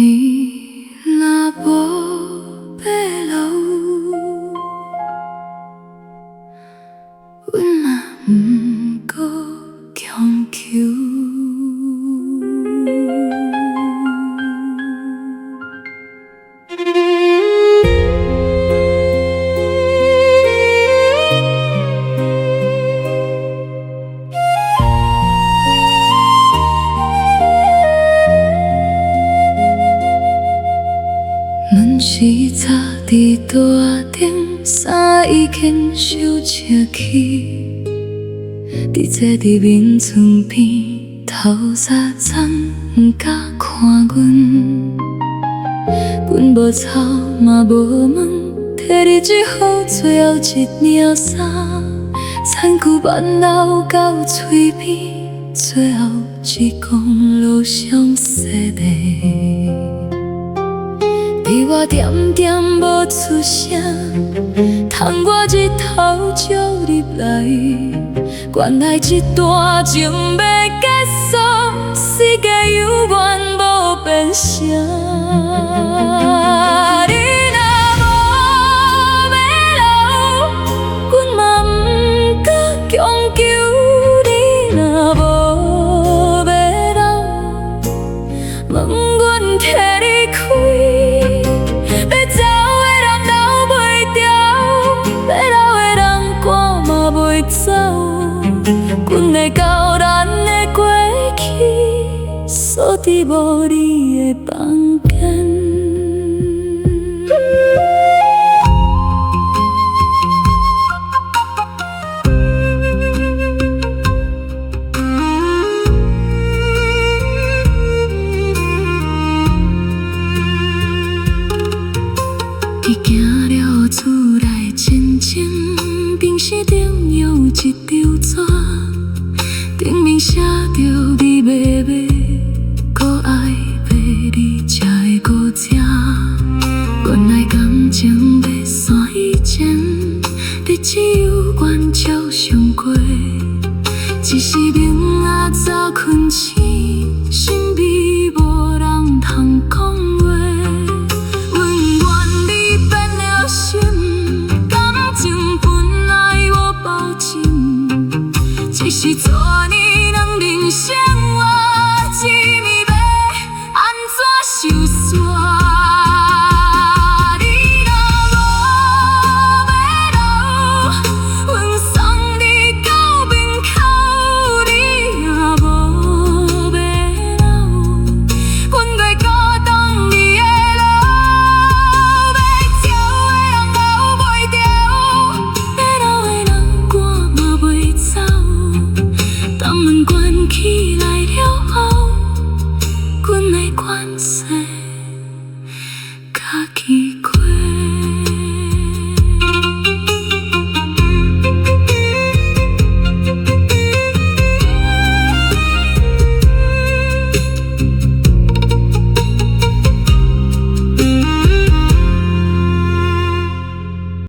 你若无欲留，阮嘛毋阁强求。阮是早伫大厅，衫已经收拾起，伫坐伫眠床边，头纱枕甲看阮。阮无吵嘛无问，摕你最好最后一领衫，残句挽留到嘴边，最后一讲路上细地。比我点点无出声，窗我日头照入来，原来这段情要结束，世界犹原无变声。你若无欲留，阮嘛毋阁强求。你若无欲留，问阮替你开。走，阮会到咱的过去，锁伫无你的房间。